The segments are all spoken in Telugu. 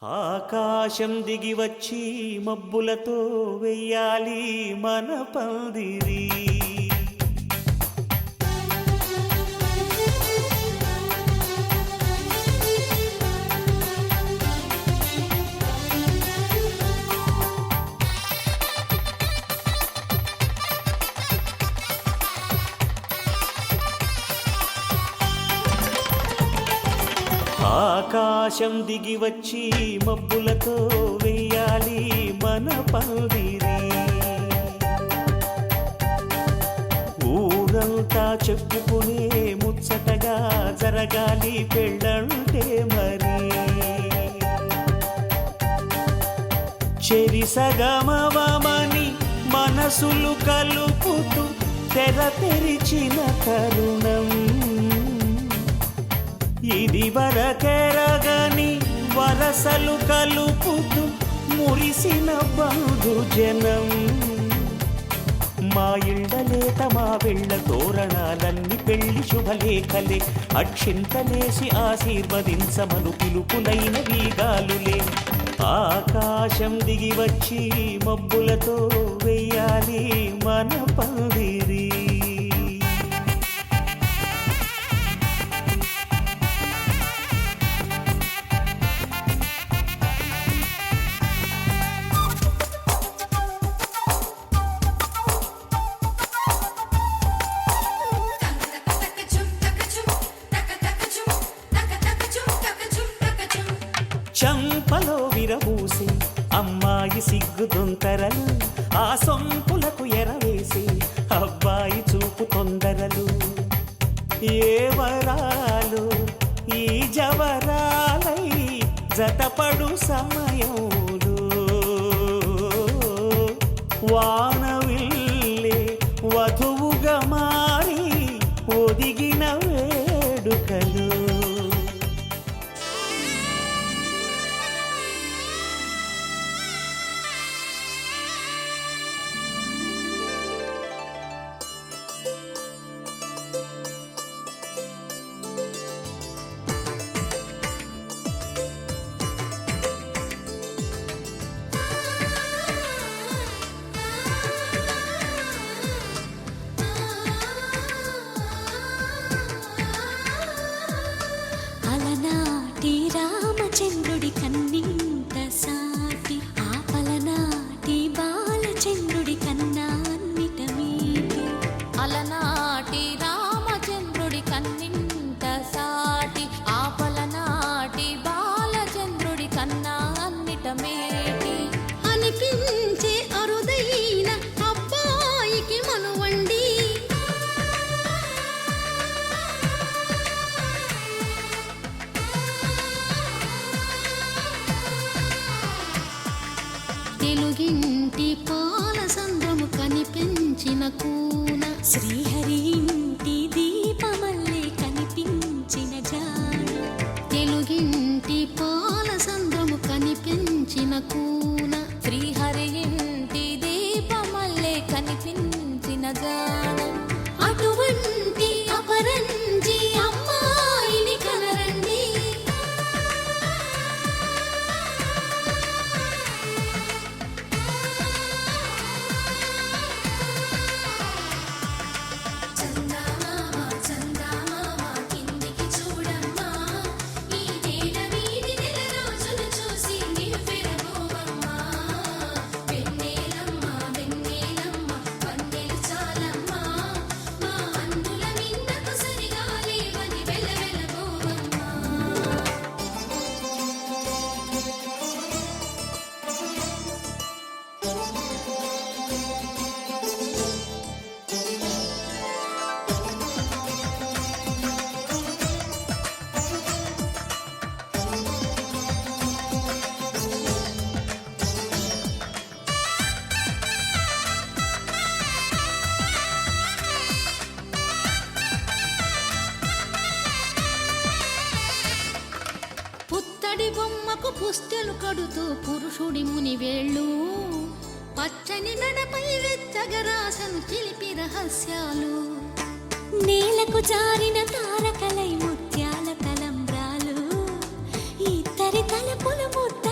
ఆకాశం దిగి వచ్చి మబ్బులతో వెయ్యాలి మన పందిరి. ఆకాశం దిగి వచ్చి మబ్బులతో వెయ్యాలి మన పందిరి. ఊరంతా చెప్పుకునే ముచ్చటగా జరగాలి పెళ్ళంటే మరి. చెరిసగమవమని మనసులు కలుపుతూ తెర తెరిచిన తరుణం ఇది వరకెరగని వరసలు కలుపుతూ మురిసిన బంధుజనం. మా ఇళ్ళలేత మా వెళ్ళ తోరణాలన్నీ పెళ్లి శుభలేఖలే. అక్షింతలేసి ఆశీర్వదించమను పిలుపులైన వీగాలులే. ఆకాశం దిగి వచ్చి మబ్బులతో వెయ్యాలి మన పందిరి. చంపలో విరబూసి అమ్మాయి సిగ్గు దొంతరలు, ఆ సొంపులకు ఎరవేసి అబ్బాయి చూపు తొందరలు. ఏ వరాలు ఈ జవరాలై జతపడు సమయంలో వానవిల్లే వధువుగా మారి ఒదిగిన వేడుకలు. రామచంద్రుడి కన్నింత సాటి ఆపలనాటి బాలచంద్రుడి కన్నా అన్నిట మీటి. అలనాటి రామచంద్రుడి కన్నింత సాటి ఆపలనాటి బాలచంద్రుడి కన్నా అన్నిట మేటి. అనిపించే అరుదైన అబ్బాయికి మనువండి. తెలుగింటి పాల సంద్రము కనిపించిన కూన, శ్రీహరి ఇంటి దీపమల్లే కనిపించిన జాడ. తెలుగింటి పాల సంద్రము కనిపించిన కూన, శ్రీహరి ఇంటి దీపమల్లే కనిపించిన జాడ. అటువంటి అపరంజి అమ్మాయిని కనరండి. పుత్తడి బొమ్మకు పుస్తెలు కడుతూ పురుషుడి ముని వేళ్ళు, పచ్చని మెడపై వెచ్చగరాసను చిలిపి రహస్యాలు. నేలకు జారిన తారకలై ముత్యాల తలంబ్రాలు, ఇద్దరి తలపులు ముద్ద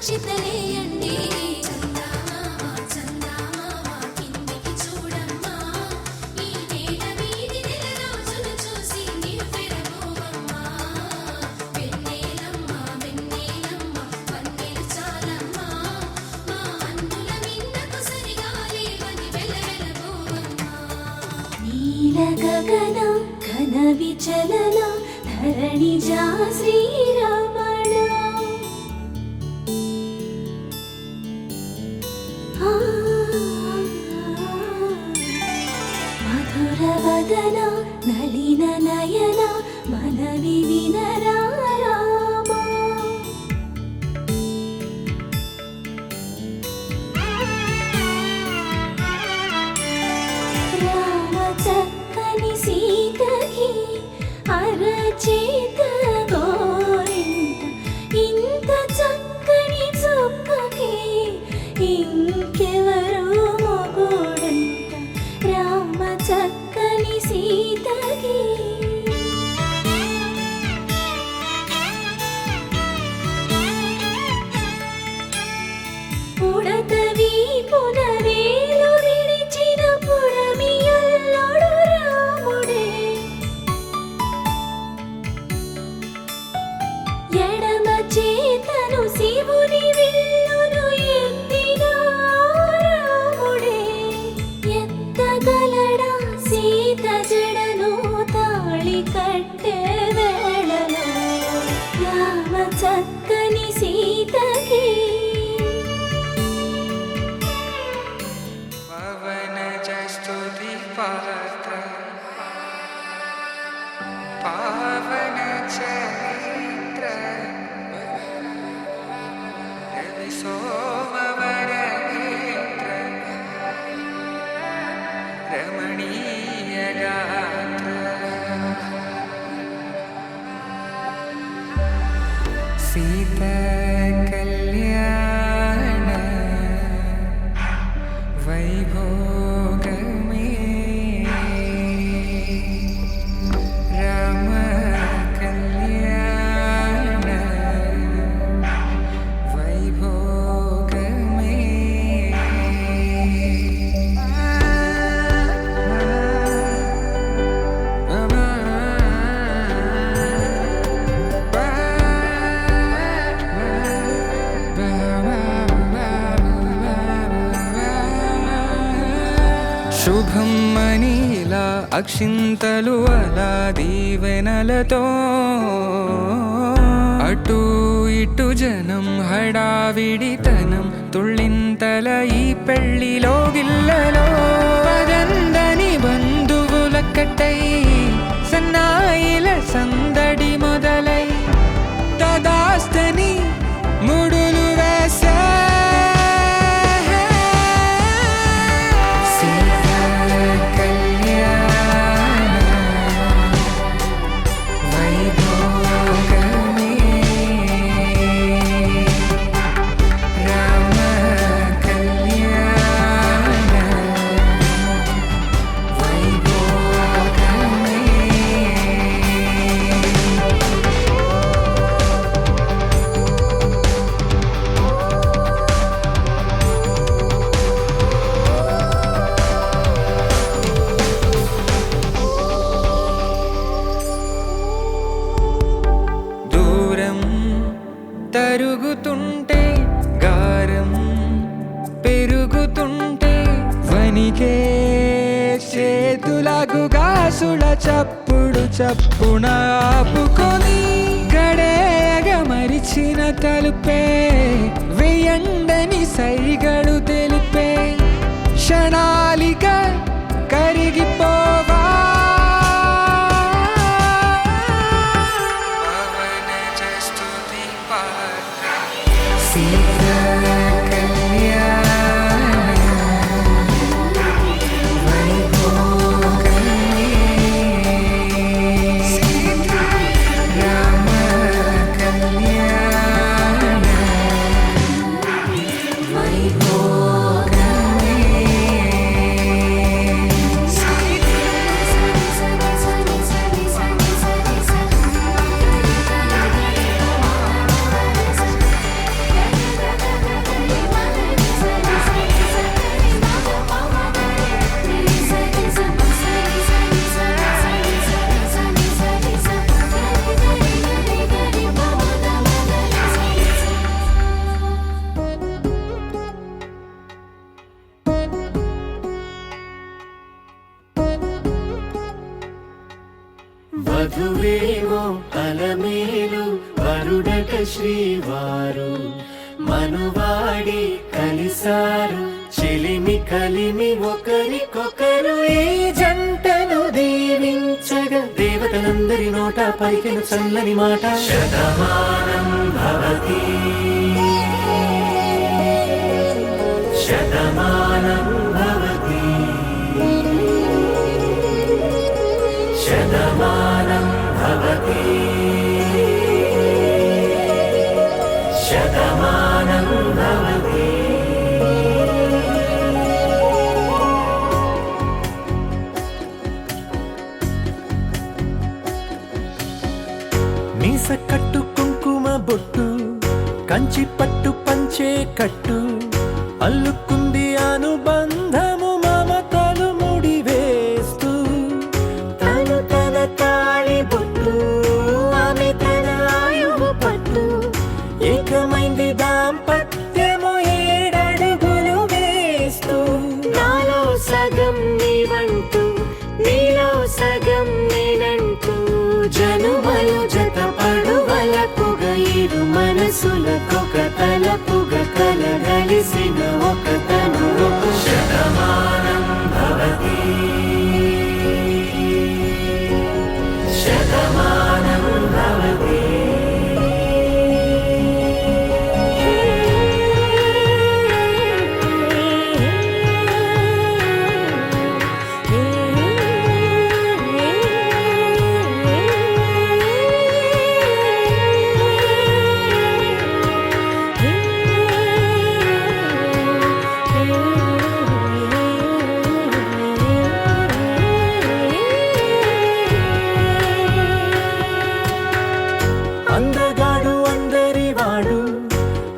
అక్షితలేయండి. గగన ఘన విచలన ధరణిజా శ్రీరమణ మధుర వదన నళిన నయన మనవి వినరా రామా. రామ చక్కని సీతకి అరచేత గోరింట ఇంత చక్కని చుక్కకి ఇంకెవరు మొగుడంట. రామ చక్కని సీతకి ఉడతవి పునవేలు విడిచిన పుడమియల్లుడు రాముడే. ఎడమ చేతను శివుని విల్లును ఎత్తిన రాముడే. ఎత్తగలడా సీత జడను తాళి కట్టే వేళలో రామ చక్కని సీతకి. स्तुति पात्र पावन चरित्र रवि सोमवर नेत्र रमणीय गात्र सीता कल्याण वैभोग राम कल्याण वैभोग శుభం మనీలా అక్షింతలు అలా దీవెనలతో అటు ఇటు జనం హడావిడితనం తుళ్ళింతల ఈ పెళ్లిలో గిల్లలో పదందని బంధువులక్కటై సన్నాయిల సందడి మొదలై తదాస్తని ముడులు వేసే తరుగుతుంటే గారం పెరుగుతుంటే వనికే చేతులకు గాసుల చప్పుడు చప్పున ఆపుకొని గడేగ మరిచిన తలుపే వెయ్యండని సైగడు తెలిపే క్షణాలిక కరిగిపోవా శ్రీవారు మనువాడి కలిసారు చెలిమి కలిమి ఒకరికొకరు ఈ జంటను దీవించగా దేవతలందరి నోట పలికెను చల్లని మాట శతమానం భవతి శతమానం భవతి శతమానం భవతి శతమానం భవతి. మీస కట్టు కుంకుమ బొట్టు కంచి పట్టు పంచే కట్టు అల్లుకుంది అనుబంధము మమతలు ముడి వేస్తూ తను తన తాళి బొట్టు ఆమె తన ఆయువు పట్టు ఏకమైంది దాంపత్యము 7 అడుగులు వేస్తూ నాలో సగం నీవంటూ నీలో సగం నేనంటూ జనుమలు జత పడువలకుగ ఇరు మనసులకొక తలపుగ కలగలిసిన ఒక తను శతమానం భవతి శతమానం భవతి. అందగాడు అందరివాడు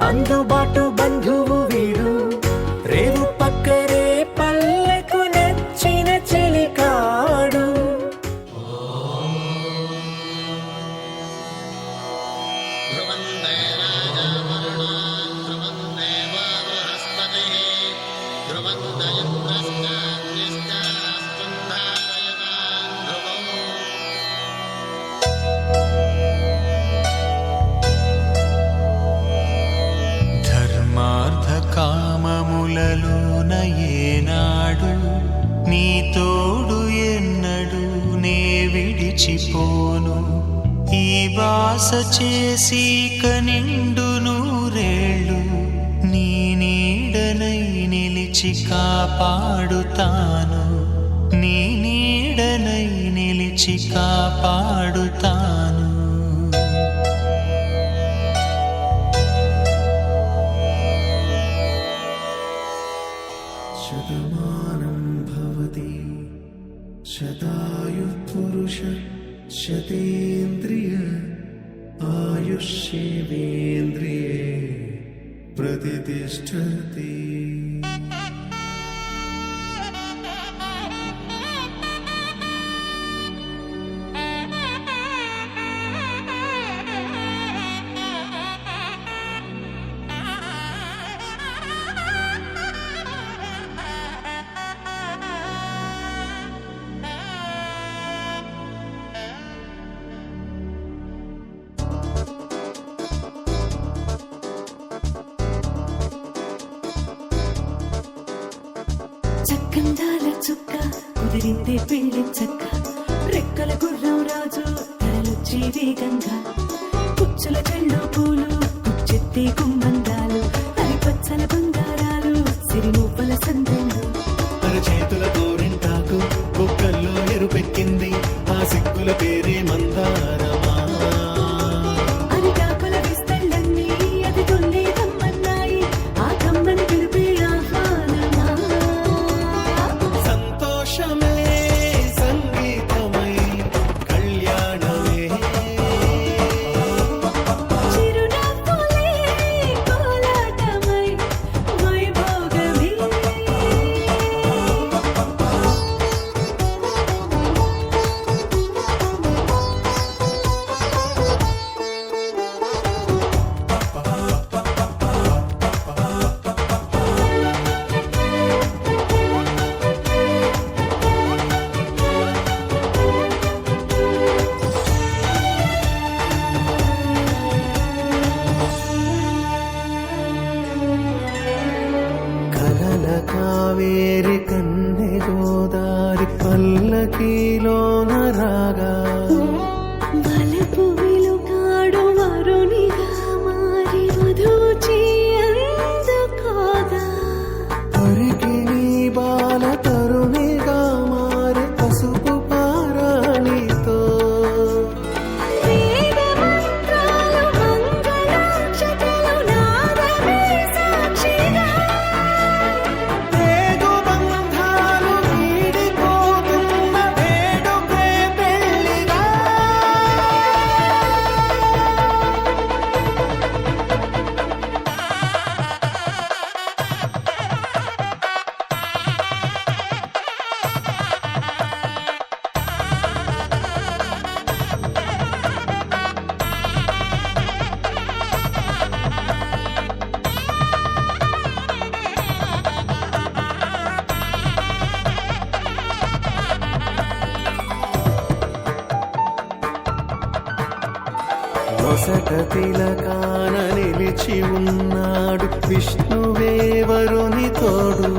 అందుబాటు బంధువు వీడు రేవు పక్కరే పల్లెకు నచ్చిన చెలికాడు. ధర్మార్థ కామములలోన ఏనాడు నీ తోడు ఎన్నడు నే విడిచిపోను ఈ బాస చేసి కనిండు నూరేళ్ళు నీ నీడనై నిలిచి కాపాడుతాను నీ నీడనై నిలిచి కాపాడుతాను. శతమానం భవతి శతాయుఃపురుష శతేంద్రియ ఆయుష్యేవేంద్రియే ప్రతిష్ఠతి. చక్కందాల చుక్క కుదిరిందే పెళ్లి చక్క రెక్కల గుర్రం రాజు తరలొచ్చి వేగంగా కుచ్చుల చెళ్ళు పూలు కుచ్చెత్తి గుమ్మందాలు అరి పచ్చల బంగారాలు సిరిమూపల సందెండు అరచేతుల గోరింటాకు కుక్కల్లో ఎరుపెక్కింది ఆ సిగ్గుల పేరే మందారమా. అరిటాకుల విస్తళ్ళన్నీ అది తొల్లి రమ్మన్నాయి ఆ కమ్మని పిలిపే ఆహ్వానమా. సంతోషమే సంగీతమై కళ్యాణమే చిరునవ్వులే పాట తిలకాన నిలిచి ఉన్నాడు విష్ణువే వరుని తోడు.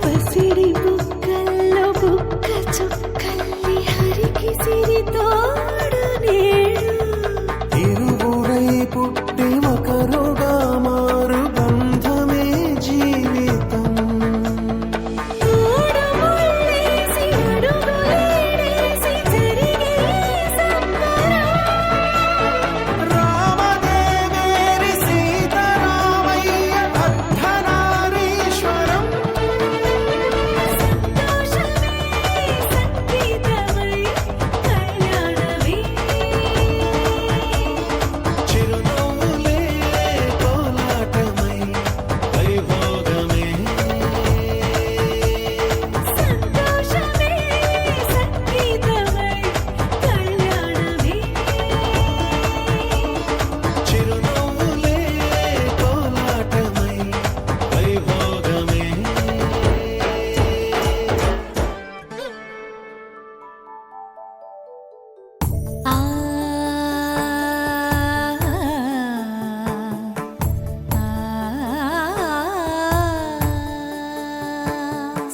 పసిడి బుక్కల్లో బుక్క చుక్కల్లి హరికి సిరి తోడు నేడు. ఇరువురై పుట్టి ఒకరుగా మారు బంధమే జీవితం. మూడు ముళ్ళేసి అడుగులేసి జరిగే సంబరం. రామదేవేరి సీతారామయ్య అర్ధనారీశ్వరం. సంతోషమే సంగీతమై కళ్యాణమే. చిరునవ్వులే కోలాటమై వైభోగమే. సంతోషమే సంగీతమై కళ్యాణమే. చిరునవ్వులే కోలాటమై వైభోగమే. ఆ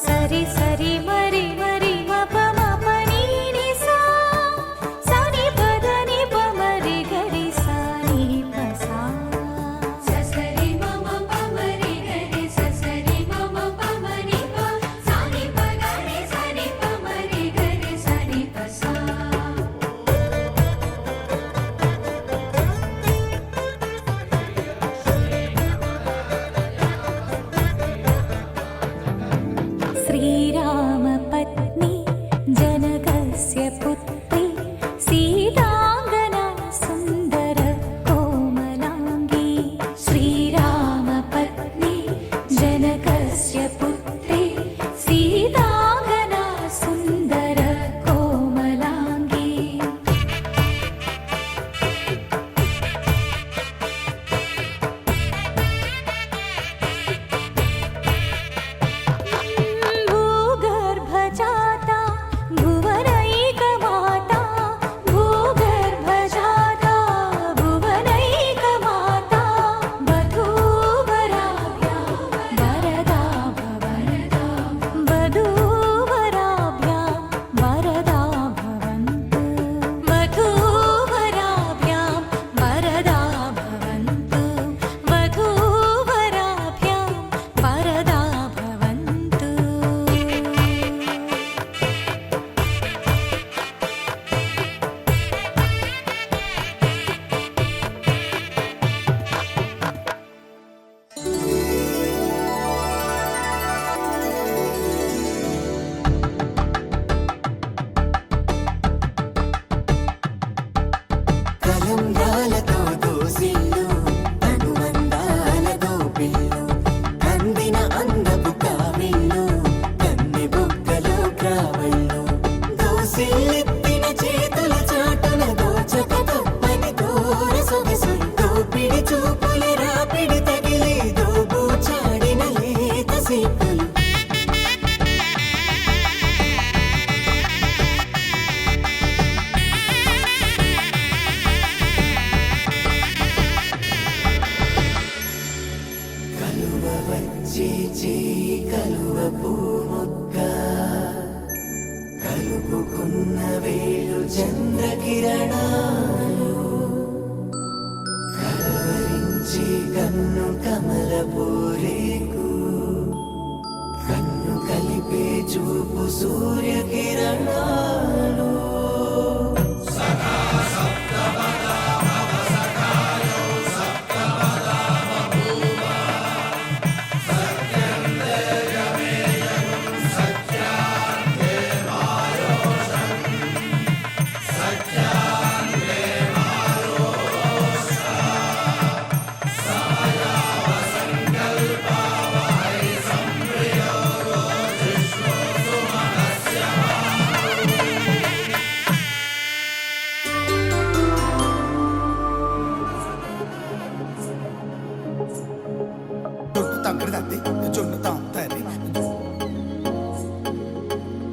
సరి సరి మరి మరి మప మప నీ ని సా సని పద ని ప మరి గరి సా ని ప సా ససరి మమ ప మరి గరి ససరి మమ ప మరి ప సా ని ప గరి సా ని ప మరి గరి సా ని ప సా. श्रीरामपत्नी जनकस्य पुत्री सीताङ्गना सुन्दर कोमलाङ्गी. श्रीरामपत्नी जनकस्य पुत्री सीताङ्गना सुन्दर कोमलाङ्गी. भूगर्भजाता भुवनैकमाता भूगर्भजाता भुवनैकमाता वधूवराभ्यां वरदा भवन्तु वधूवराभ्यां वरदा भवन्तु वधूवराभ्यां वरदा भवन्तु वधूवराभ्यां वरदा भवन्तु. కలంబ్రాలతో దోసిల్లు అనువందాలతో పిల్లు కందిన అందపు కావిళ్ళు కన్నె బుగ్గలో క్రావళ్ళు దోసిల్లెత్తిన చేతుల చాటున దోచక తప్పని దూర సొగసులు దోపిడి చూపుల రాపిడి తగిలి దోబూచాడిన లేత సీపులు. కలువ వచ్చే చేయి కలువ పూముక్క కలుపుకున్న వేళు చంద్రకిరణాలు కలవరించి కన్ను కమల పూరేకు కన్ను కలిపే చూపు సూర్యకిరణాలు.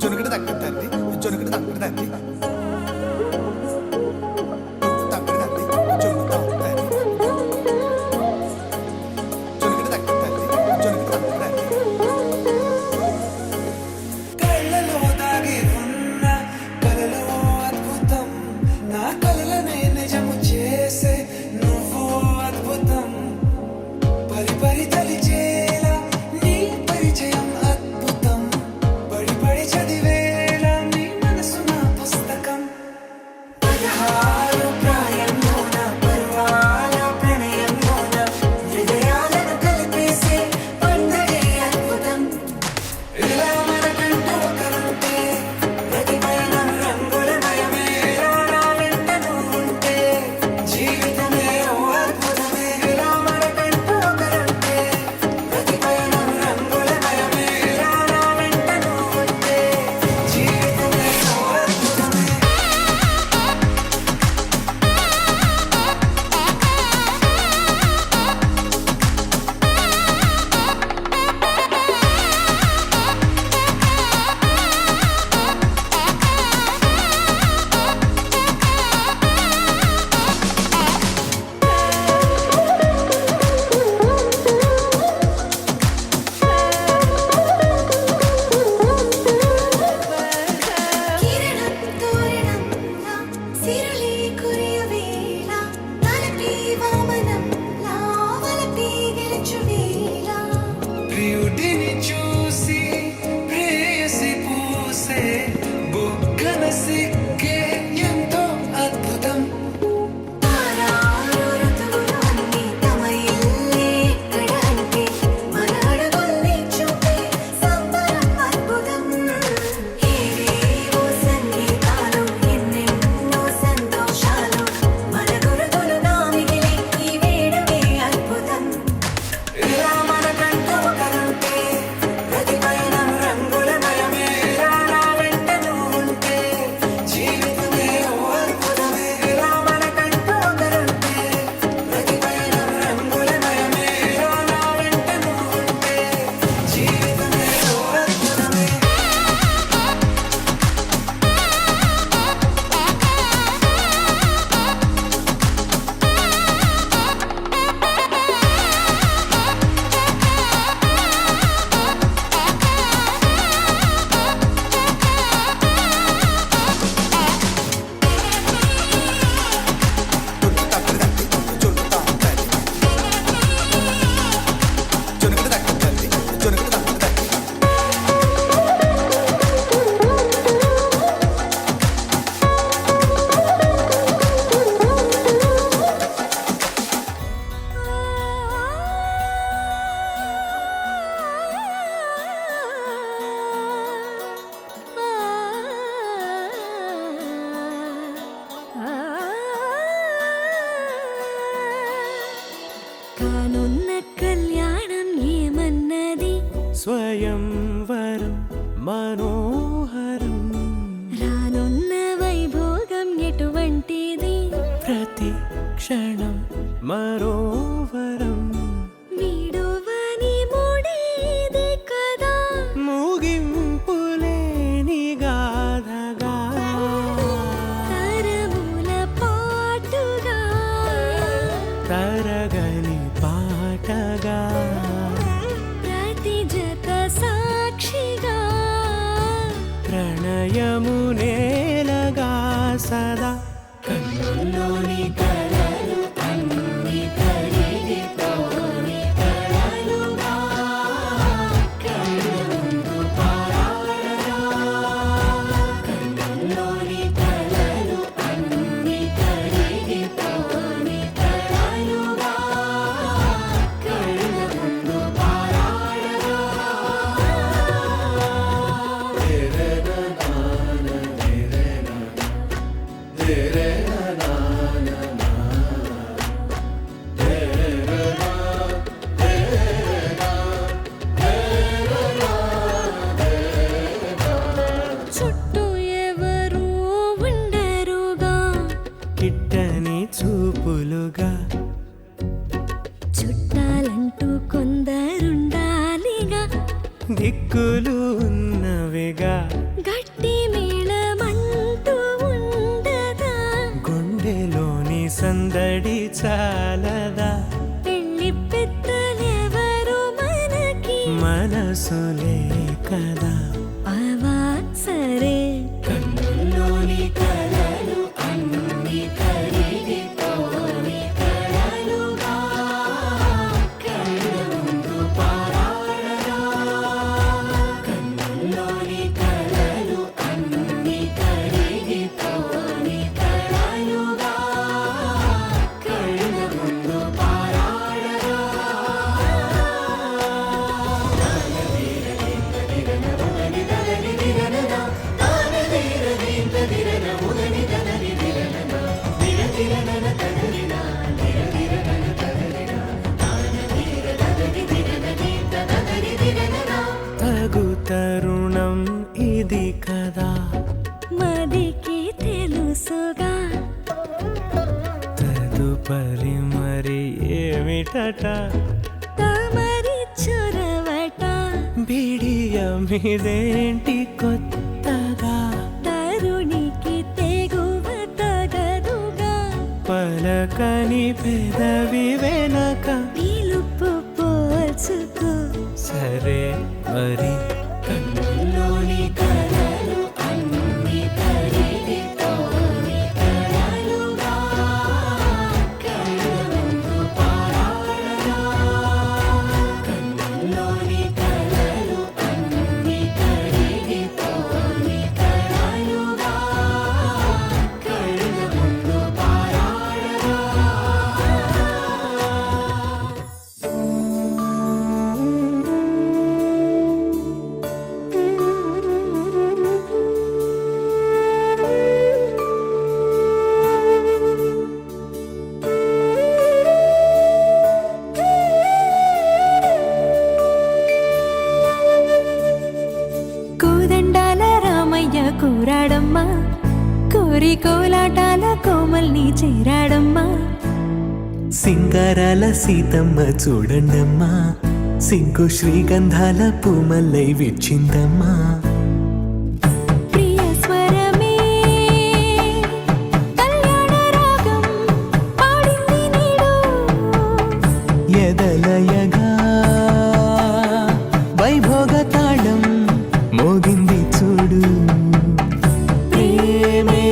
జొనకటి తక్కడి తండ్రి కానున్న కళ్యాణం ఏమన్నది స్వయంవరం మనోహరం రానున్న వైభోగం ఎటువంటిది ప్రతి క్షణం మరోవరం వీడువని మూడేది కదా ముగింపులేని గాథగా తరముల పాటుగా తరగని పాటగా ప్రతి జత సాక్షిగా ప్రణయము నేలగా సదా కన్నుల్లోని కలలు అన్ని కరిగిపోని కలలుగా కళ్ళ ముందు పారాడగా కన్నుల్లోని కలలు అన్ని కరిగిపోని కలలుగా కళ్ళ ముందు పారాడగా చుట్టూ ఎవరు ఉండరుగా కిట్టని చూపులుగా చుట్టాలంటూ కొందరుండాలిగా దిక్కులు ఉన్నవిగా గట్టి మేళమంటూ ఉండదా గుండెలోని సందడి చాలదా పెళ్లి పెద్దలెవరు మనకి మనసులే కదా అవా సరే కన్నుల్లోని కలలు అన్ని కరిగిపోని కలలుగా కళ్ళ ముందు పారాడగా కన్నుల్లోని కలలు అన్ని కరిగిపోని కలలుగా కళ్ళ ముందు పారాడగా తగు తరుణం ఇది కదా మదికి తెలుసుగా తదుపరి మరి ఏమిటట తమరి చొరవట బిడియమిదేంటి కొత్తగా తరుణికి తెగువ తగదుగా పలకని పెదవి వెనక పిలుపు పోల్చుకో సరే మరి కన్నుల్లోని కలలు అన్ని కరిగిపోని కలలుగా కళ్ళ ముందు పారాడగా కన్నుల్లోని కలలు అన్ని కరిగిపోని కలలుగా కళ్ళ ముందు పారాడగా కోదండాల రామయ్య కూరాడమ్మా కోరి కోలాటాల కోమల్ని చేరాడమ్మా సింగారాల సీతమ్మ చూడండమ్మా సింకు శ్రీగంధాల పూమల్లై విచ్చిందమ్మా ప్రియ స్వరమే కళ్యాణ రాగం పాడింది నీడు ఎదలయగా వైభోగ తాళం మోగింది చూడు ప్రేమే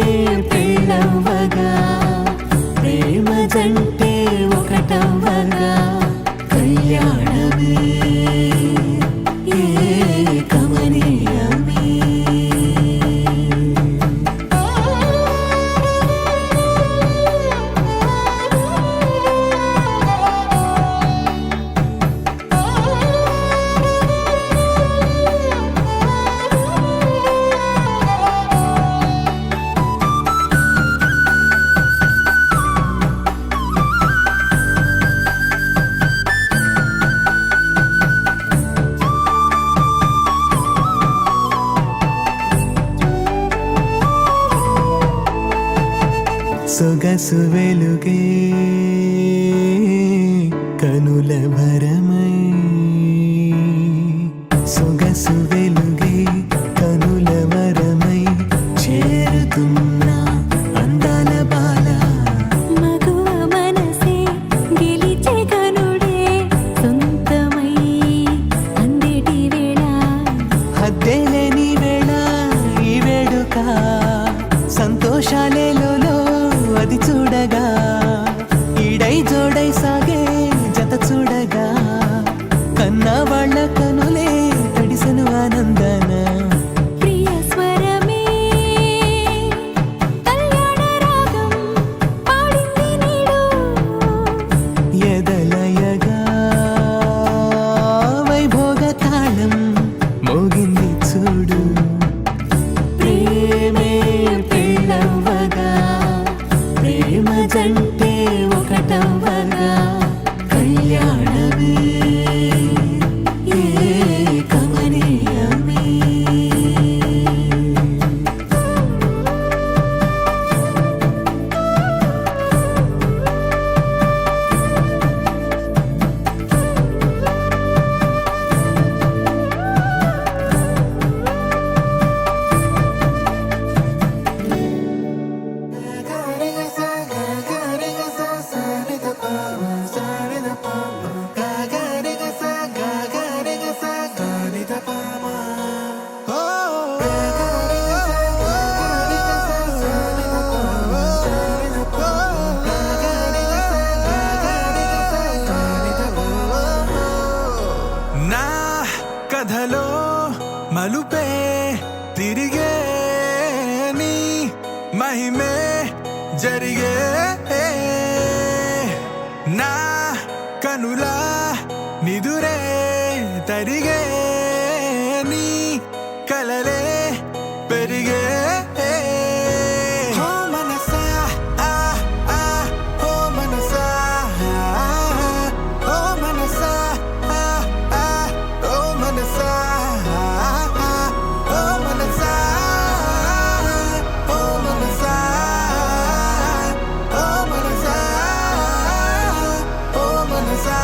పెళ్ళవ్వగా ప్రేమ జంటే ఒకటవ్వగా కళ్యాణమే ఏ కమనీయం సొగసు వెలుగే కనుల భరమై సొగసు వెలుగే కనుల వరమై చేరుతున్నా అందాల బాల మగువ మనసే గెలిచే కనుడే సొంతమై అందేటి వేళ హద్దేలేని వేళ ఈ వేడుక సంతోషాలేలో అది చూడగా ఈడై జోడై సాగే జత చూడగా కన్నా వాళ్ళ కనులే తడిసెను ఆనందన ప్రియ స్వరమే కళ్యాణ రాగం పాడింది నీడు ఎదలయగా వైభోగ తాళం మోగింది చూడు ప్రేమే పెళ్ళవ్వగా ప్రేమ జంటే ఒకటవ్వగా కళ్యాణమే ఏ కమనీయమే నా కథలో మలుపే తిరిగే నీ మహిమే జరిగే నా కనులా నిదురే తరిగే నీ కలలే పెరిగే ఓ మనసా ఆ ఆ ఓ మనసా ఓ మనసా ఆ ఆ ఓ మనసా ఓ మనసా ఓ మనసా ఓ మనసా ఓ మనసా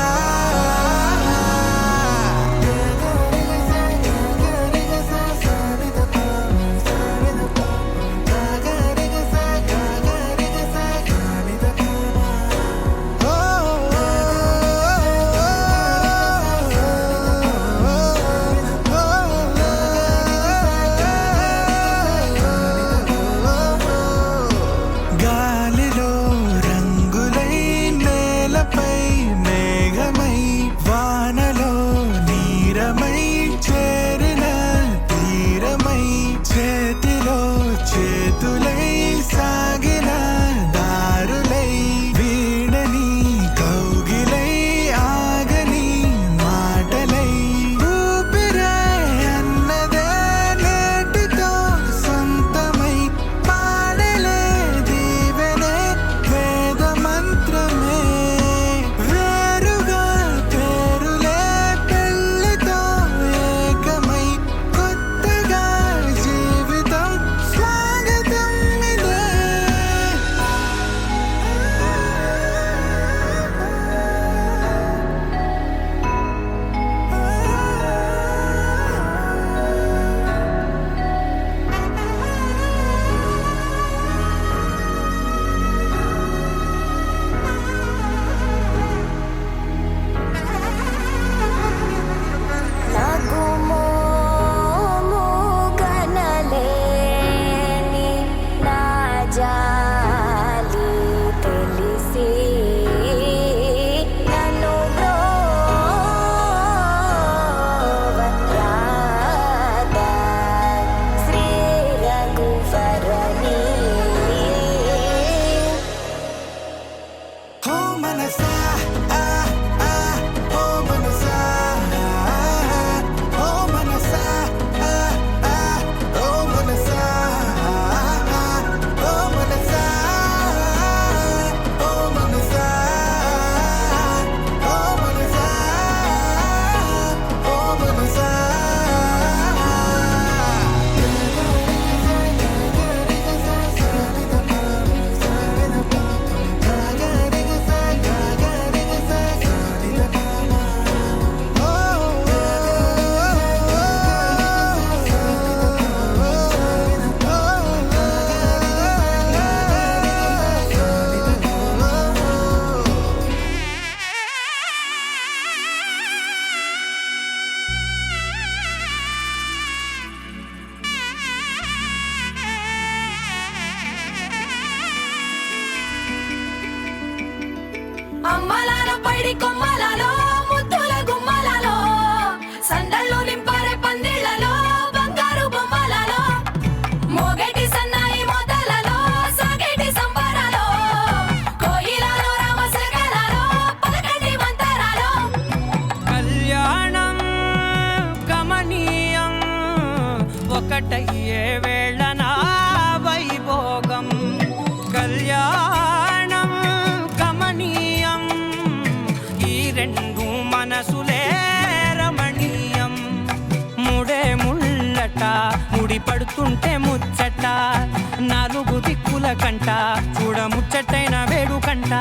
పడి కొమ్మలలో ముద్దుల గుమ్మలలో సందళ్ళు నింపరే పందిళ్లలో బంగారు బొమ్మలలో మోగేటి సన్నాయి మొదలలో సాగేటి సంబరాలో కోయిలలో రామశకలలో పలకండి మంతరాలో కళ్యాణం గమనీయం ఒకటయ్యే వేళ నా వైభోగం కళ్యాణం గమనీయం ఈ రెండు మనసులే రమణీయం ముడే ముళ్ళట ముడి పడుతుంటే ముచ్చట నాలుగు దిక్కుల కంట చూడ ముచ్చటైన వేడుకంట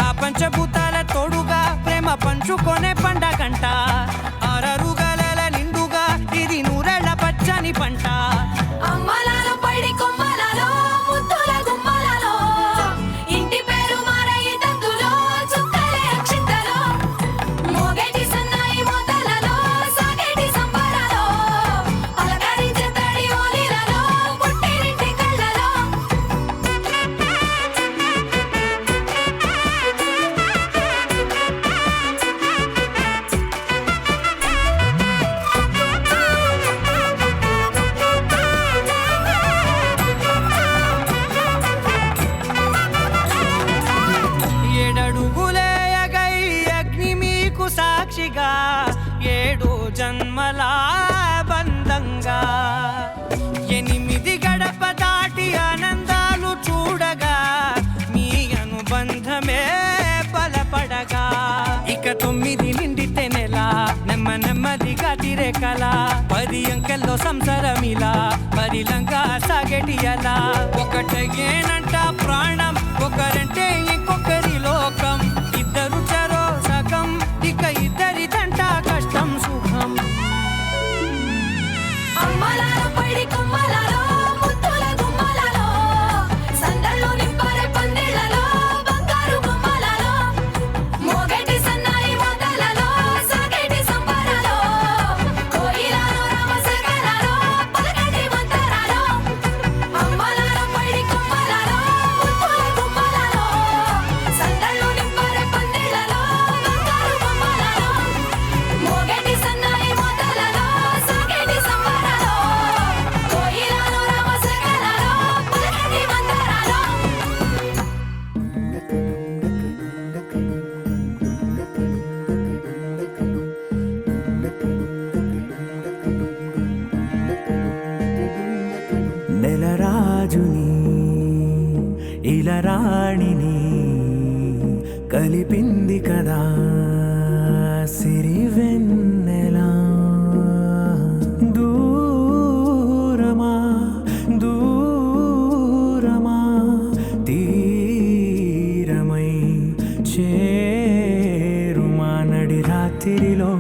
ఆ పంచభూతాల తోడుగా ప్రేమ పంచుకొనే పండగంట అరరుగల నిండుగా ఇది నూరెళ్ళ పచ్చని పంట అమ్మలలో పడి కొమ్మలలో ముద్దుల గుమ్మలలో ఇంటి పేరు మారయి తందులో చుక్కలే అక్షింతలో మోగేటి సన్నాయి మొదలలో సాగేటి సంబరాలో పలకరించే తడి ఓలిలలో పుట్టినింటి కళ్ళలో ఏడడుగులే ఎగై అగ్ని మీకు సాక్షిగా ఏడు జన్మల బంధంగా 8 గడప దాటి ఆనందాలు చూడగా మీ అనుబంధమే బలపడగా ఇక 9 నిండితే నెల నెమ్మదిగా తిరే కల 10 అంకెల్లో సంసారమిలా పరిలంగా సాగేటి అలా ఒకటేనంట ప్రాణం ఒకరంటే ఇంకొకరి లోకం ఇద్దరు చరో సగం ఇక ఇద్దరిదంట కష్టం సుఖం అమ్మలలో పడి కొమ్మలలో ముద్దుల గుమ్మలలో సందళ్ళు నింపరే పందిళ్లలో బంగారు బొమ్మలలో మోగేటి సన్నాయి మొదలలో సాగేటి సంబరాలో కోయిలలో రామశకలలో పలకండి మంతరాలో అమ్మలలో పడి కొమ్మలలో ముద్దుల గుమ్మలలో సందళ్ళు నింపరే పందిళ్లలో బంగారు బొమ్మలలో మోగేటి సన్నాయి మొదలలో సాగేటి సంబరాలో కోయిలలో రామశకలలో పలకండి మంతరాలో నెలరాజుని ఇలరాణిని కలిపింది కదా సిరివెన్నెలా దూరమా దూరమా తీరమై చేరుమా నడి రాత్రిలో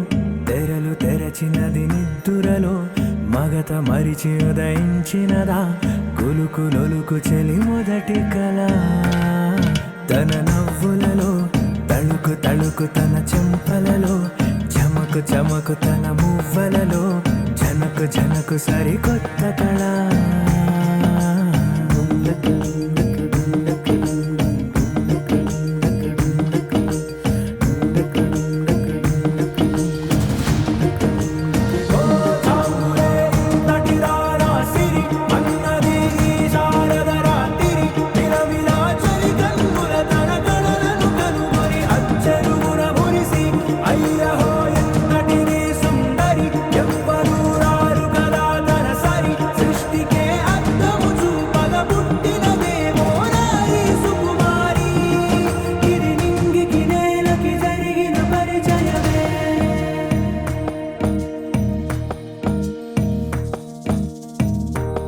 తెరలు తెరచినది నిద్దురలో మగత మరిచి ఉదయించినదా కులుకులొలుకు చెలి మొదటి కళ తన నవ్వులలో తళుకు తళుకు తన చెంపలలో చమకు చమకు తన మువ్వలలో జనకు జనకు సరికొత్త కళ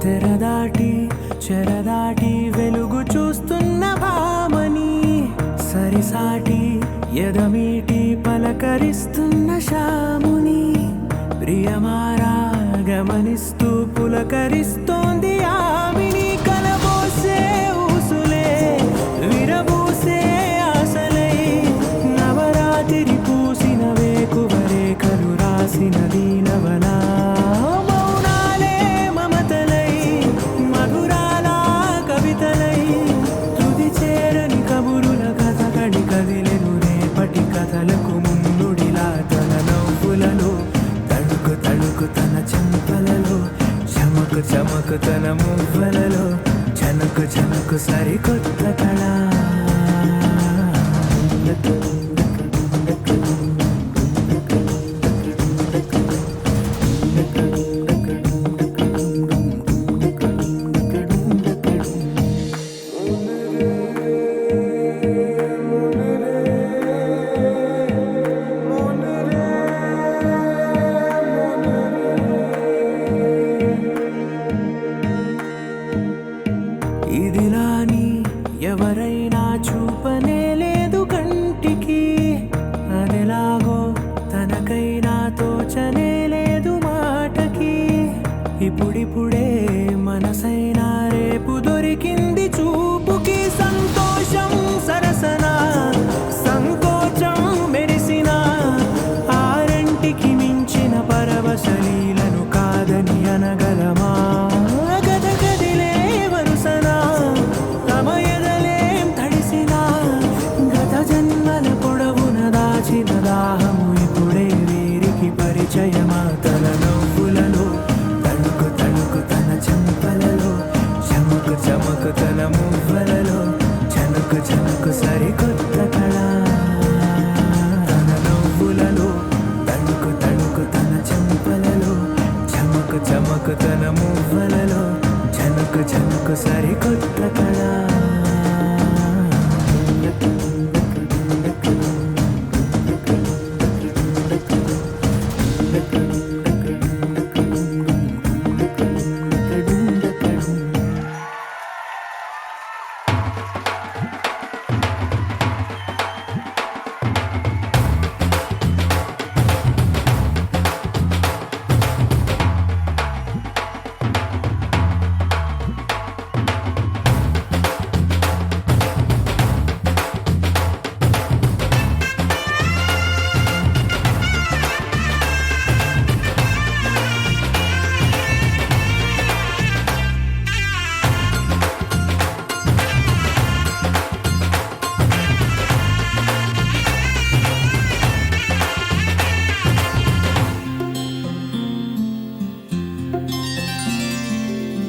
తెరదాటి చెరదాటి వెలుగు చూస్తున్న భామని సరిసాటి ఎదమీటి పలకరిస్తున్న శాముని ప్రియమారా గమనిస్తూ పులకరిస్తోంది ఆవిని కలబోసే ఊసులే విరబూసే ఆశలై నవరాత్రి పూసిన వేకువరే కలు రాసిన దీనవలా మౌనాలే మమతలై మధురాల కవితలై తుది చేరని కబురుల కథ కడి కదిలెను రేపటి కథ చమకు తన మువ్వలలో చనుకు చనుకు సరికొత్త కళ ఇదిలాని ఎవరైనా చూపనే లేదు కంటికి అదెలాగో తనకైనా తోచనే లేదు మాటకి ఇప్పుడిప్పుడే మనసైనా రేపు దొరికింది చూపుకి సంతోషం సరసన సంకోచం మెరిసిన ఆరంటికి మించిన పరవశలీలను కాదని అనగలమా గదగదిలే వరుసన తమ ఎదలేం తడిసిన గత జన్మల పొడవున దాచిన దాహము ఇప్పుడే వీరికి పరిచయమా తన నవ్వులలో తణుకు తణుకు తన చెంపలలో చమకు చమకు తన మువ్వలలో చనుకు చనుకు సరికొత్త కళ తన నవ్వులలో తణుకు తణుకు తన చెంపలలో చమకు చమకు తన మువ్వలలో చనుకు చనుకు సరికొత్త కళ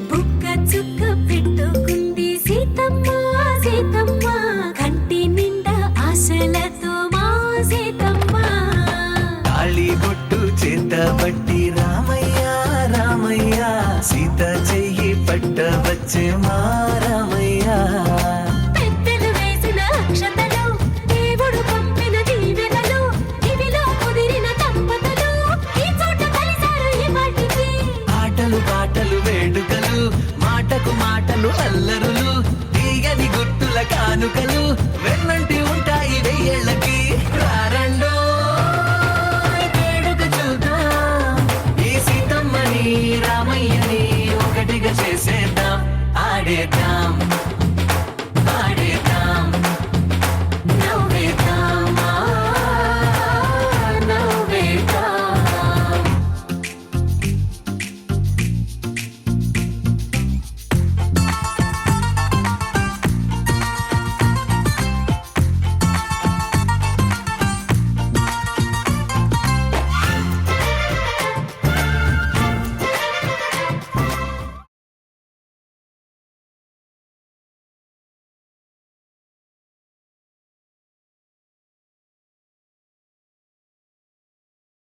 బుక్క చుక్క పెట్టుకుంది సీతమ్మ సీతమ్మ కంటి నిండా ఆశలతో మా సీతమ్మ తాళి బొట్టు చేత బట్టి రామయ్య రామయ్య సీత చెయ్యి పట్ట వచ్చే మా రామయ్య పెద్దలు వేసిన అక్షతలు దేవుడు పంపిన దీవెనలు ఇవిలో కుదిరిన దంపతులు ఈ చోట కలిసారు ఈ వాటికి ఆటలు పాటలు వేడుకలు మాటకు మాటలు అల్లరులు తీయని గుర్తుల కానుకలు